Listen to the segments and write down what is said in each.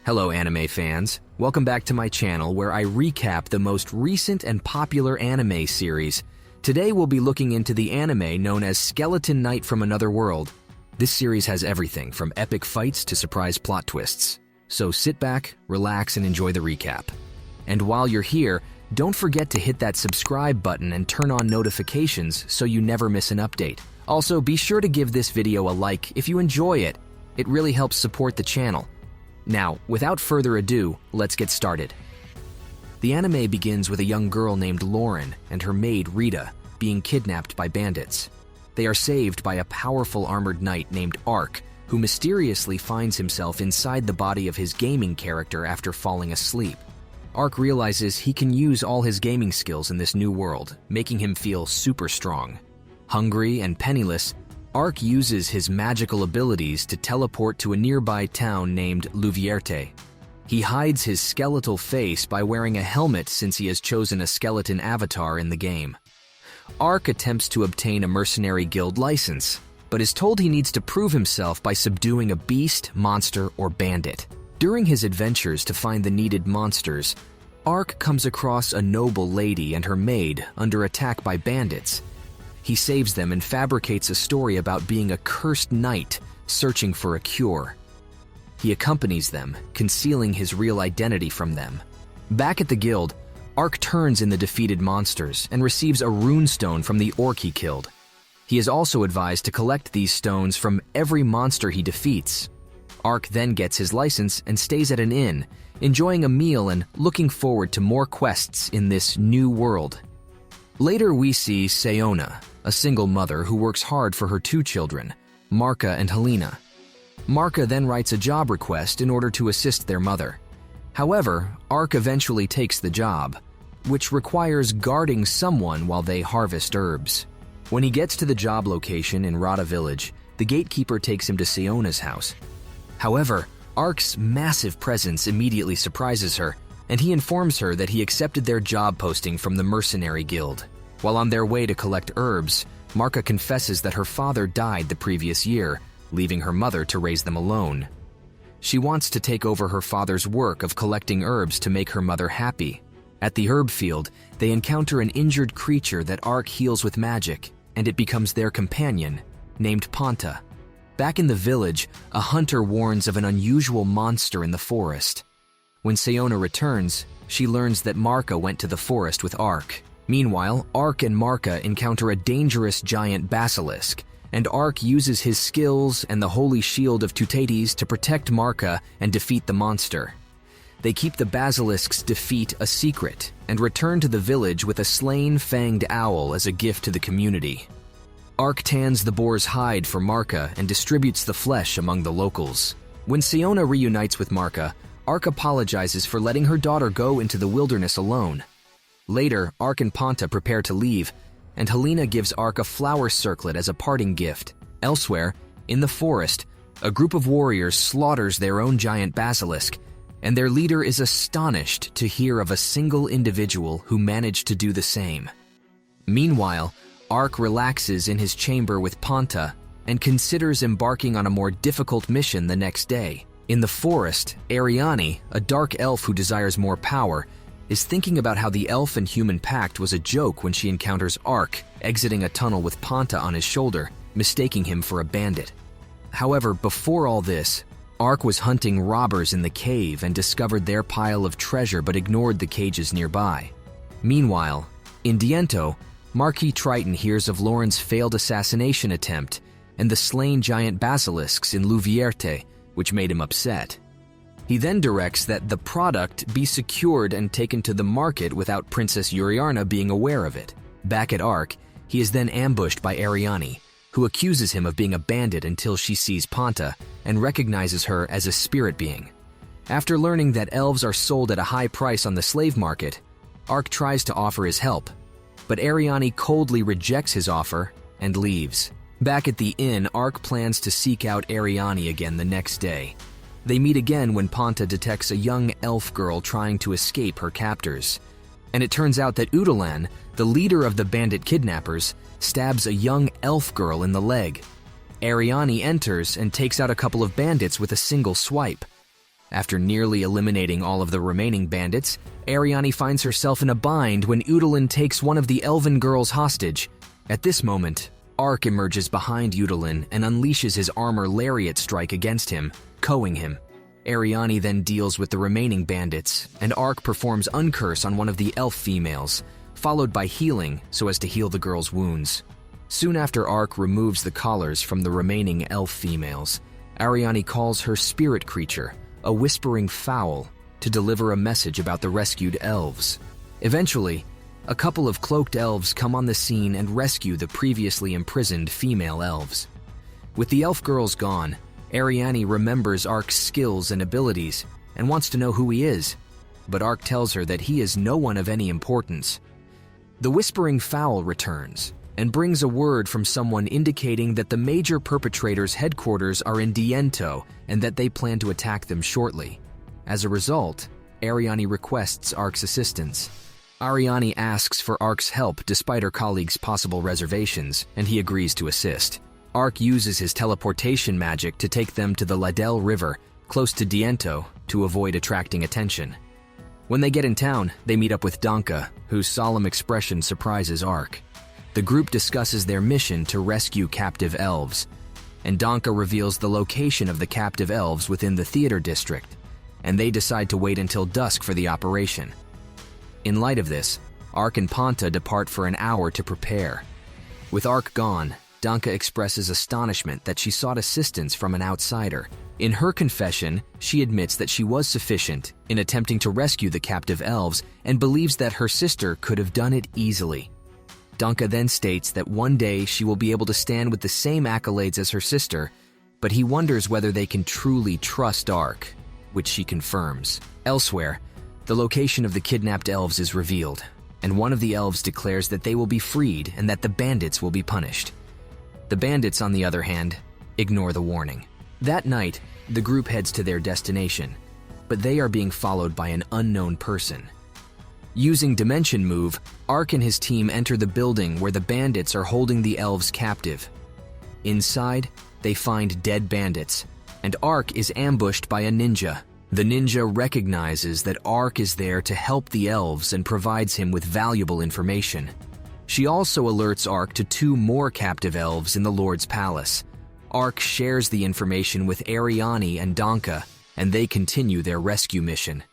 Hello anime fans, welcome back to my channel where I recap the most recent and popular anime series. Today we'll be looking into the anime known as Skeleton Knight from Another World. This series has everything from epic fights to surprise plot twists. So sit back, relax, and enjoy the recap. And while you're here, don't forget to hit that subscribe button and turn on notifications so you never miss an update. Also, be sure to give this video a like if you enjoy it. It really helps support the channel. Now, without further ado, let's get started. The anime begins with a young girl named Lauren and her maid Rita being kidnapped by bandits. They are saved by a powerful armored knight named Ark, who mysteriously finds himself inside the body of his gaming character after falling asleep. Ark realizes he can use all his gaming skills in this new world, making him feel super strong. Hungry and penniless, Ark uses his magical abilities to teleport to a nearby town named Louvierte. He hides his skeletal face by wearing a helmet since he has chosen a skeleton avatar in the game. Ark attempts to obtain a mercenary guild license, but is told he needs to prove himself by subduing a beast, monster, or bandit. During his adventures to find the needed monsters, Ark comes across a noble lady and her maid under attack by bandits. He saves them and fabricates a story about being a cursed knight searching for a cure. He accompanies them, concealing his real identity from them. Back at the guild, Ark turns in the defeated monsters and receives a rune stone from the orc he killed. He is also advised to collect these stones from every monster he defeats. Ark then gets his license and stays at an inn, enjoying a meal and looking forward to more quests in this new world. Later we see Sayona, a single mother who works hard for her two children, Marka and Helena. Marka then writes a job request in order to assist their mother. However, Ark eventually takes the job, which requires guarding someone while they harvest herbs. When he gets to the job location in Rada village, the gatekeeper takes him to Sayona's house. However, Ark's massive presence immediately surprises her, and he informs her that he accepted their job posting from the mercenary guild. While on their way to collect herbs, Marka confesses that her father died the previous year, leaving her mother to raise them alone. She wants to take over her father's work of collecting herbs to make her mother happy. At the herb field, they encounter an injured creature that Ark heals with magic, and it becomes their companion, named Panta. Back in the village, a hunter warns of an unusual monster in the forest. When Sayona returns, she learns that Marka went to the forest with Ark. Meanwhile, Ark and Marka encounter a dangerous giant basilisk, and Ark uses his skills and the holy shield of Teutates to protect Marka and defeat the monster. They keep the basilisk's defeat a secret and return to the village with a slain fanged owl as a gift to the community. Ark tans the boar's hide for Marka and distributes the flesh among the locals. When Sayona reunites with Marka, Ark apologizes for letting her daughter go into the wilderness alone. Later, Ark and Panta prepare to leave, and Helena gives Ark a flower circlet as a parting gift. Elsewhere, in the forest, a group of warriors slaughters their own giant basilisk, and their leader is astonished to hear of a single individual who managed to do the same. Meanwhile, Ark relaxes in his chamber with Panta and considers embarking on a more difficult mission the next day. In the forest, Ariani, a dark elf who desires more power, is thinking about how the elf and human pact was a joke when she encounters Ark exiting a tunnel with Panta on his shoulder, mistaking him for a bandit. However, before all this, Ark was hunting robbers in the cave and discovered their pile of treasure but ignored the cages nearby. Meanwhile, in Diento, Marquis Triton hears of Lauren's failed assassination attempt and the slain giant basilisks in Louvierte, which made him upset. He then directs that the product be secured and taken to the market without Princess Yuriarna being aware of it. Back at Ark, he is then ambushed by Ariani, who accuses him of being a bandit until she sees Panta and recognizes her as a spirit being. After learning that elves are sold at a high price on the slave market, Ark tries to offer his help, but Ariani coldly rejects his offer and leaves. Back at the inn, Ark plans to seek out Ariani again the next day. They meet again when Panta detects a young elf girl trying to escape her captors. And it turns out that Udalan, the leader of the bandit kidnappers, stabs a young elf girl in the leg. Ariani enters and takes out a couple of bandits with a single swipe. After nearly eliminating all of the remaining bandits, Ariani finds herself in a bind when Udalin takes one of the elven girls hostage. At this moment, Ark emerges behind Udalin and unleashes his armor lariat strike against him, KOing him. Ariani then deals with the remaining bandits, and Ark performs Uncurse on one of the elf females, followed by healing so as to heal the girl's wounds. Soon after Ark removes the collars from the remaining elf females, Ariani calls her spirit creature, a whispering fowl, to deliver a message about the rescued elves. Eventually, a couple of cloaked elves come on the scene and rescue the previously imprisoned female elves. With the elf girls gone, Ariani remembers Ark's skills and abilities and wants to know who he is, but Ark tells her that he is no one of any importance. The whispering fowl returns and brings a word from someone indicating that the major perpetrators' headquarters are in Diento and that they plan to attack them shortly. As a result, Ariani requests Ark's assistance. Ariani asks for Ark's help despite her colleague's possible reservations, and he agrees to assist. Ark uses his teleportation magic to take them to the Ladell River, close to Diento, to avoid attracting attention. When they get in town, they meet up with Danka, whose solemn expression surprises Ark. The group discusses their mission to rescue captive elves, and Danka reveals the location of the captive elves within the theater district, and they decide to wait until dusk for the operation. In light of this, Ark and Panta depart for an hour to prepare. With Ark gone, Danka expresses astonishment that she sought assistance from an outsider. In her confession, she admits that she was sufficient in attempting to rescue the captive elves and believes that her sister could have done it easily. Danka then states that one day she will be able to stand with the same accolades as her sister, but he wonders whether they can truly trust Ark, which she confirms. Elsewhere, the location of the kidnapped elves is revealed, and one of the elves declares that they will be freed and that the bandits will be punished. The bandits, on the other hand, ignore the warning. That night, the group heads to their destination, but they are being followed by an unknown person. Using Dimension Move, Ark and his team enter the building where the bandits are holding the elves captive. Inside, they find dead bandits, and Ark is ambushed by a ninja. The ninja recognizes that Ark is there to help the elves and provides him with valuable information. She also alerts Ark to two more captive elves in the Lord's Palace. Ark shares the information with Ariani and Danka, and they continue their rescue mission.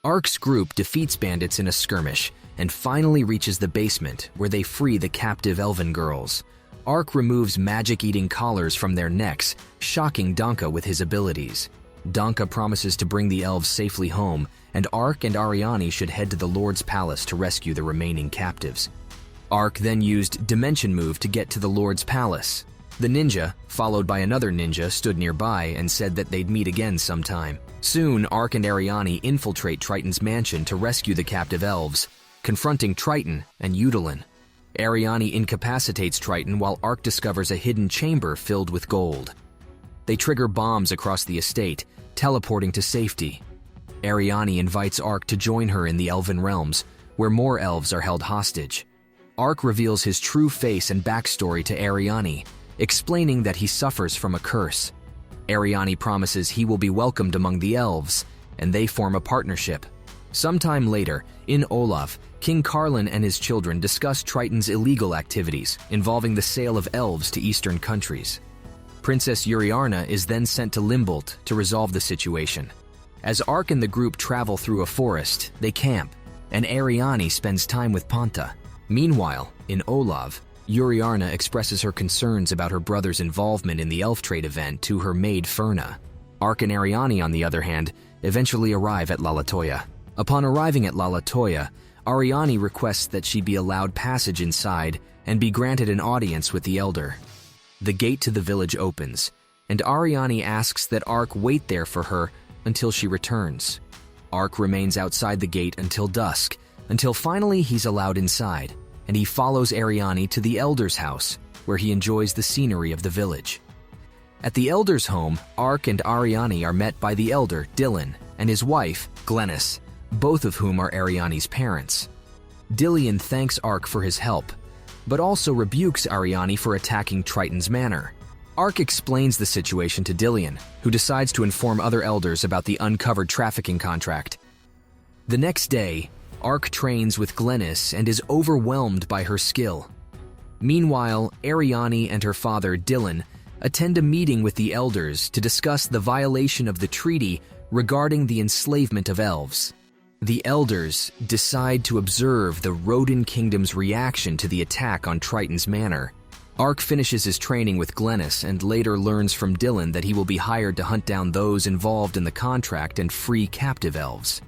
Ark's group defeats bandits in a skirmish and finally reaches the basement where they free the captive elven girls. Ark removes magic-eating collars from their necks, shocking Danka with his abilities. Danka promises to bring the elves safely home, and Ark and Ariani should head to the Lord's Palace to rescue the remaining captives. Ark then used Dimension Move to get to the Lord's Palace. The ninja, followed by another ninja, stood nearby and said that they'd meet again sometime. Soon, Ark and Ariani infiltrate Triton's mansion to rescue the captive elves, confronting Triton and Udalin. Ariani incapacitates Triton while Ark discovers a hidden chamber filled with gold. They trigger bombs across the estate, teleporting to safety. Ariani invites Ark to join her in the Elven Realms, where more elves are held hostage. Ark reveals his true face and backstory to Ariani, explaining that he suffers from a curse. Ariani promises he will be welcomed among the elves, and they form a partnership. Sometime later, in Olaf, King Carlin and his children discuss Triton's illegal activities involving the sale of elves to eastern countries. Princess Uriarna is then sent to Limbolt to resolve the situation. As Ark and the group travel through a forest, they camp, and Ariani spends time with Panta. Meanwhile, in Olav, Uriarna expresses her concerns about her brother's involvement in the elf trade event to her maid Ferna. Ark and Ariani, on the other hand, eventually arrive at Lalatoya. Upon arriving at Lalatoya, Ariani requests that she be allowed passage inside and be granted an audience with the elder. The gate to the village opens, and Ariani asks that Ark wait there for her until she returns. Ark remains outside the gate until dusk, until finally he's allowed inside, and he follows Ariani to the elder's house, where he enjoys the scenery of the village. At the elder's home, Ark and Ariani are met by the elder, Dylan, and his wife, Glennis, both of whom are Ariani's parents. Dillian thanks Ark for his help, but also rebukes Ariani for attacking Triton's manor. Ark explains the situation to Dillion, who decides to inform other elders about the uncovered trafficking contract. The next day, Ark trains with Glennis and is overwhelmed by her skill. Meanwhile, Ariane and her father, Dylan, attend a meeting with the elders to discuss the violation of the treaty regarding the enslavement of elves. The elders decide to observe the Rodin Kingdom's reaction to the attack on Triton's Manor. Ark finishes his training with Glennis and later learns from Dylan that he will be hired to hunt down those involved in the contract and free captive elves.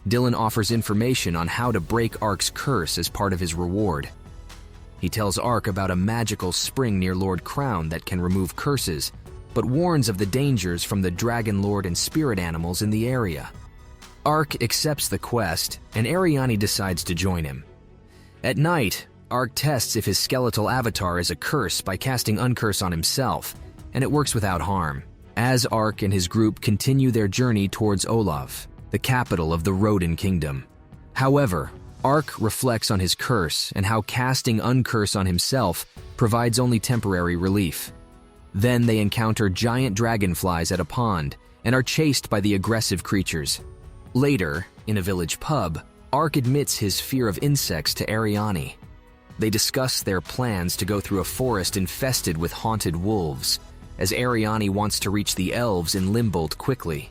Dylan offers information on how to break Ark's curse as part of his reward. He tells Ark about a magical spring near Lord Crown that can remove curses, but warns of the dangers from the Dragon Lord and spirit animals in the area. Ark accepts the quest, and Ariane decides to join him. At night, Ark tests if his skeletal avatar is a curse by casting Uncurse on himself, and it works without harm, as Ark and his group continue their journey towards Olav, the capital of the Rodin Kingdom. However, Ark reflects on his curse and how casting Uncurse on himself provides only temporary relief. Then they encounter giant dragonflies at a pond and are chased by the aggressive creatures. Later, in a village pub, Ark admits his fear of insects to Ariane. They discuss their plans to go through a forest infested with haunted wolves, as Ariane wants to reach the elves in Limbold quickly.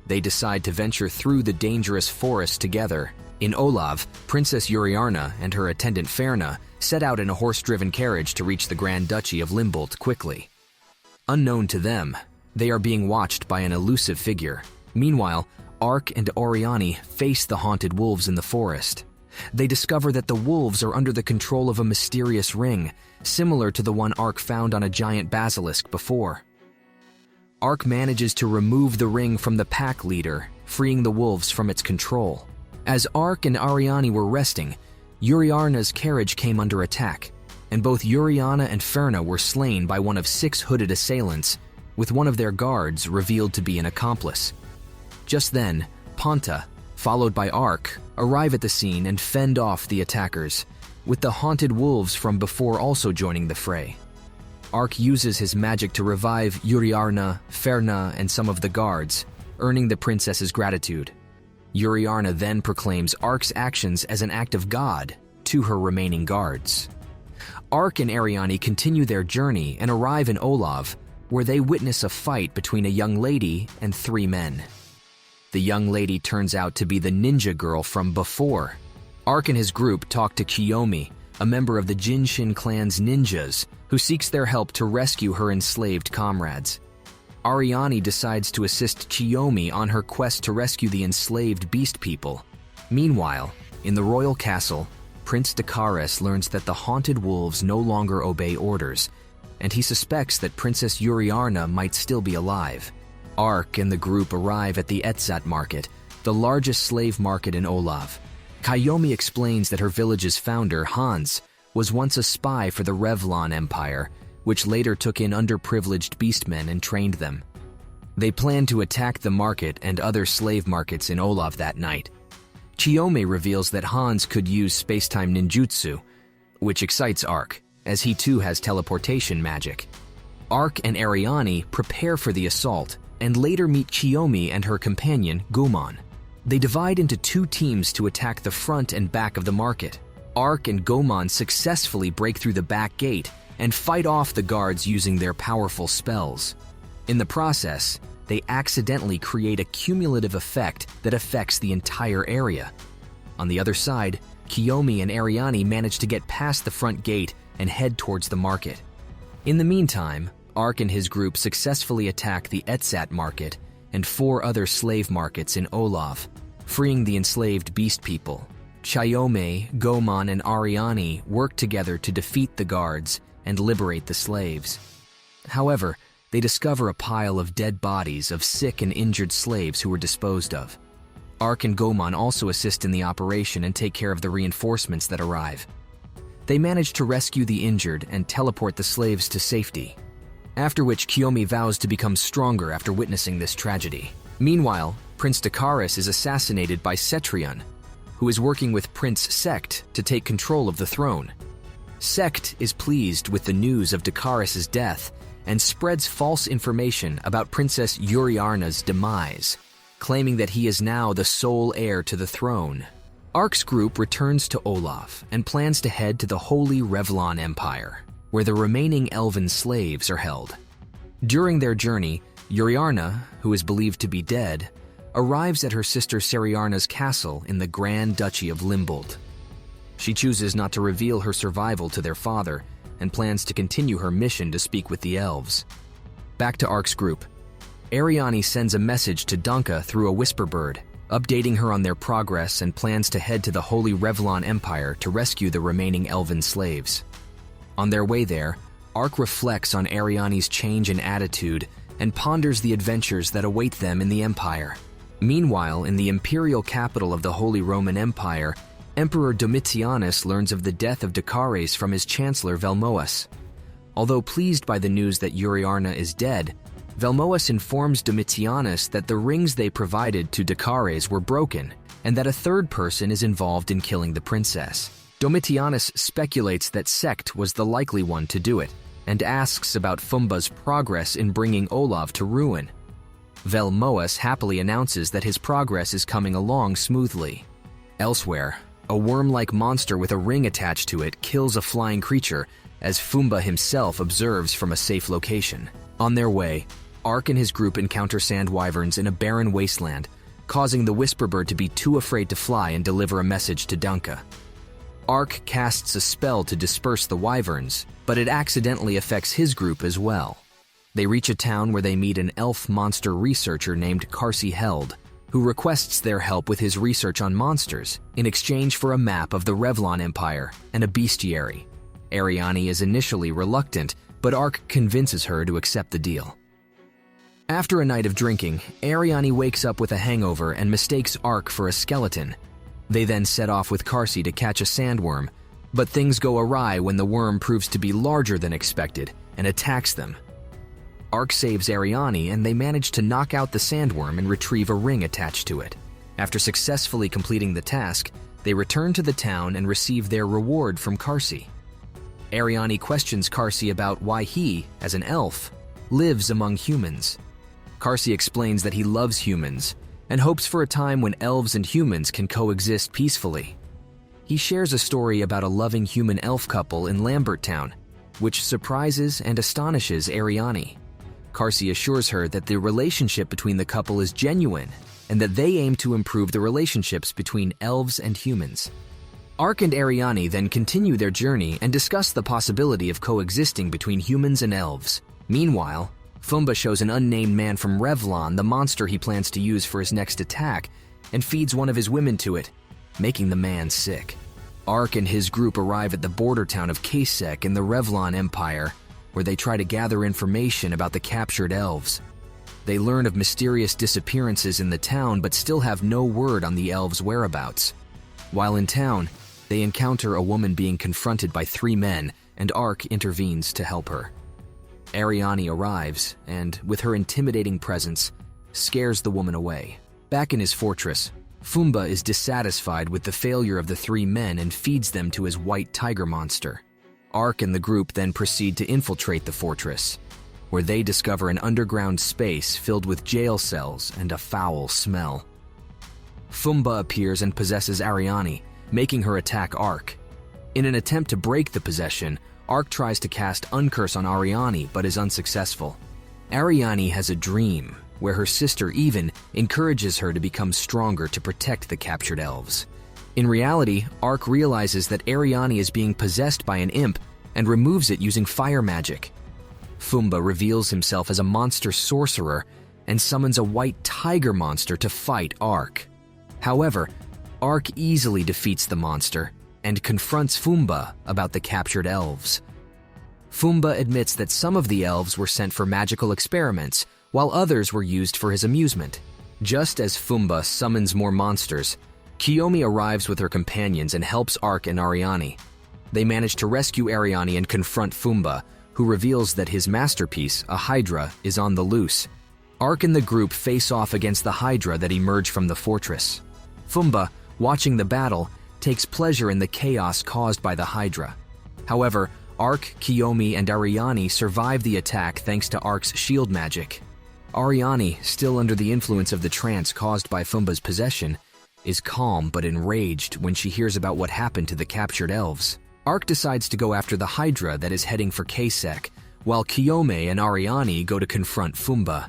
They decide to venture through the dangerous forest together. In Olav, Princess Uriarna and her attendant Ferna set out in a horse-driven carriage to reach the Grand Duchy of Limbold quickly. Unknown to them, they are being watched by an elusive figure. Meanwhile, Ark and Oriani face the haunted wolves in the forest. They discover that the wolves are under the control of a mysterious ring, similar to the one Ark found on a giant basilisk before. Ark manages to remove the ring from the pack leader, freeing the wolves from its control. As Ark and Ariane were resting, Uriarna's carriage came under attack, and both Uriarna and Ferna were slain by one of 6 hooded assailants, with one of their guards revealed to be an accomplice. Just then, Ponta, followed by Ark, arrive at the scene and fend off the attackers, with the haunted wolves from before also joining the fray. Ark uses his magic to revive Uriarna, Ferna, and some of the guards, earning the princess's gratitude. Uriarna then proclaims Ark's actions as an act of God to her remaining guards. Ark and Ariane continue their journey and arrive in Olav, where they witness a fight between a young lady and 3 men. The young lady turns out to be the ninja girl from before. Ark and his group talk to Kiyomi, a member of the Jinshin clan's ninjas, who seeks their help to rescue her enslaved comrades. Ariane decides to assist Kiyomi on her quest to rescue the enslaved beast people. Meanwhile, in the royal castle, Prince Dakaris learns that the haunted wolves no longer obey orders, and he suspects that Princess Uriarna might still be alive. Ark and the group arrive at the Etsat market, the largest slave market in Olav. Kiyomi explains that her village's founder, Hans, was once a spy for the Revlon Empire, which later took in underprivileged beastmen and trained them. They plan to attack the market and other slave markets in Olav that night. Kiyomi reveals that Hans could use space-time ninjutsu, which excites Ark, as he too has teleportation magic. Ark and Ariane prepare for the assault, and later meet Kiyomi and her companion, Gomon. They divide into 2 teams to attack the front and back of the market. Ark and Gomon successfully break through the back gate and fight off the guards using their powerful spells. In the process, they accidentally create a cumulative effect that affects the entire area. On the other side, Kiyomi and Ariane manage to get past the front gate and head towards the market. In the meantime, Ark and his group successfully attack the Etsat market and 4 other slave markets in Olav, freeing the enslaved beast people. Kiyomi, Gomon, and Ariane work together to defeat the guards and liberate the slaves. However, they discover a pile of dead bodies of sick and injured slaves who were disposed of. Ark and Gomon also assist in the operation and take care of the reinforcements that arrive. They manage to rescue the injured and teleport the slaves to safety, after which Kiyomi vows to become stronger after witnessing this tragedy. Meanwhile, Prince Dakaris is assassinated by Cetrion, who is working with Prince Sect to take control of the throne. Sect is pleased with the news of Dakaris' death and spreads false information about Princess Uriarna's demise, claiming that he is now the sole heir to the throne. Ark's group returns to Olaf and plans to head to the Holy Revlon Empire, where the remaining elven slaves are held. During their journey, Uriarna, who is believed to be dead, arrives at her sister Seriarna's castle in the Grand Duchy of Limbold. She chooses not to reveal her survival to their father and plans to continue her mission to speak with the elves. Back to Ark's group. Ariani sends a message to Danka through a whisper bird, updating her on their progress and plans to head to the Holy Revlon Empire to rescue the remaining elven slaves. On their way there, Ark reflects on Ariani's change in attitude and ponders the adventures that await them in the Empire. Meanwhile, in the imperial capital of the Holy Roman Empire, Emperor Domitianus learns of the death of Decares from his chancellor Velmoas. Although pleased by the news that Uriarna is dead, Velmoas informs Domitianus that the rings they provided to Decares were broken and that a third person is involved in killing the princess. Domitianus speculates that Sect was the likely one to do it and asks about Fumba's progress in bringing Olav to ruin. Velmoas happily announces that his progress is coming along smoothly. Elsewhere, a worm-like monster with a ring attached to it kills a flying creature, as Fumba himself observes from a safe location. On their way, Ark and his group encounter sand wyverns in a barren wasteland, causing the Whisperbird to be too afraid to fly and deliver a message to Danka. Ark casts a spell to disperse the wyverns, but it accidentally affects his group as well. They reach a town where they meet an elf monster researcher named Karsi Held, who requests their help with his research on monsters in exchange for a map of the Revlon Empire and a bestiary. Ariani is initially reluctant, but Ark convinces her to accept the deal. After a night of drinking, Ariani wakes up with a hangover and mistakes Ark for a skeleton. They then set off with Karsi to catch a sandworm, but things go awry when the worm proves to be larger than expected and attacks them. Ark saves Ariani and they manage to knock out the sandworm and retrieve a ring attached to it. After successfully completing the task, they return to the town and receive their reward from Karsi. Ariani questions Karsi about why he, as an elf, lives among humans. Karsi explains that he loves humans and hopes for a time when elves and humans can coexist peacefully. He shares a story about a loving human-elf couple in Lambert Town, which surprises and astonishes Ariani. Karsi assures her that the relationship between the couple is genuine and that they aim to improve the relationships between elves and humans. Ark and Ariani then continue their journey and discuss the possibility of coexisting between humans and elves. Meanwhile, Fumba shows an unnamed man from Revlon the monster he plans to use for his next attack and feeds one of his women to it, making the man sick. Ark and his group arrive at the border town of Kasek in the Revlon Empire, where they try to gather information about the captured elves. They learn of mysterious disappearances in the town but still have no word on the elves' whereabouts. While in town, they encounter a woman being confronted by 3 men, and Ark intervenes to help her. Ariani arrives and, with her intimidating presence, scares the woman away. Back in his fortress, Fumba is dissatisfied with the failure of the 3 men and feeds them to his white tiger monster. Ark and the group then proceed to infiltrate the fortress, where they discover an underground space filled with jail cells and a foul smell. Fumba appears and possesses Ariani, making her attack Ark. In an attempt to break the possession, Ark tries to cast Uncurse on Ariani but is unsuccessful. Ariani has a dream where her sister Even encourages her to become stronger to protect the captured elves. In reality, Ark realizes that Ariani is being possessed by an imp and removes it using fire magic. Fumba reveals himself as a monster sorcerer and summons a white tiger monster to fight Ark. However, Ark easily defeats the monster and confronts Fumba about the captured elves. Fumba admits that some of the elves were sent for magical experiments, while others were used for his amusement. Just as Fumba summons more monsters, Kiyomi arrives with her companions and helps Ark and Ariani. They manage to rescue Ariani and confront Fumba, who reveals that his masterpiece, a Hydra, is on the loose. Ark and the group face off against the Hydra that emerged from the fortress. Fumba, watching the battle, takes pleasure in the chaos caused by the Hydra. However, Ark, Kiyomi, and Ariane survive the attack thanks to Ark's shield magic. Ariane, still under the influence of the trance caused by Fumba's possession, is calm but enraged when she hears about what happened to the captured elves. Ark decides to go after the Hydra that is heading for Kasek, while Kiyomi and Ariane go to confront Fumba.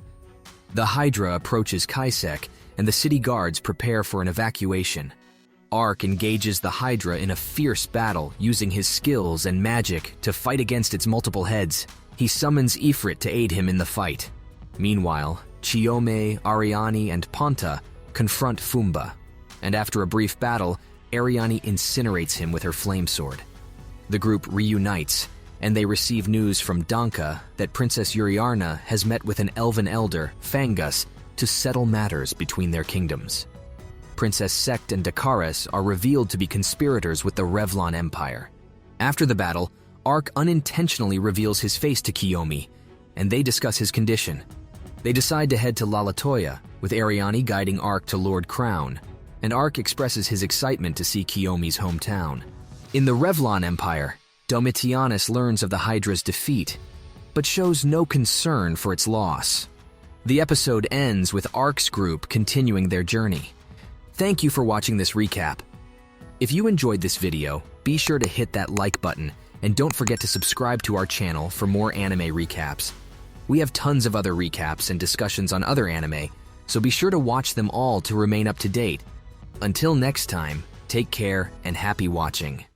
The Hydra approaches Kasek, and the city guards prepare for an evacuation. Ark engages the Hydra in a fierce battle using his skills and magic to fight against its multiple heads. He summons Ifrit to aid him in the fight. Meanwhile, Chiome, Ariane, and Ponta confront Fumba, and after a brief battle, Ariane incinerates him with her flame sword. The group reunites, and they receive news from Danka that Princess Uriarna has met with an elven elder, Fangus, to settle matters between their kingdoms. Princess Sect and Dakaris are revealed to be conspirators with the Revlon Empire. After the battle, Ark unintentionally reveals his face to Kiyomi, and they discuss his condition. They decide to head to Lalatoya, with Ariane guiding Ark to Lord Crown, and Ark expresses his excitement to see Kiyomi's hometown. In the Revlon Empire, Domitianus learns of the Hydra's defeat, but shows no concern for its loss. The episode ends with Ark's group continuing their journey. Thank you for watching this recap. If you enjoyed this video, be sure to hit that like button, and don't forget to subscribe to our channel for more anime recaps. We have tons of other recaps and discussions on other anime, so be sure to watch them all to remain up to date. Until next time, take care and happy watching.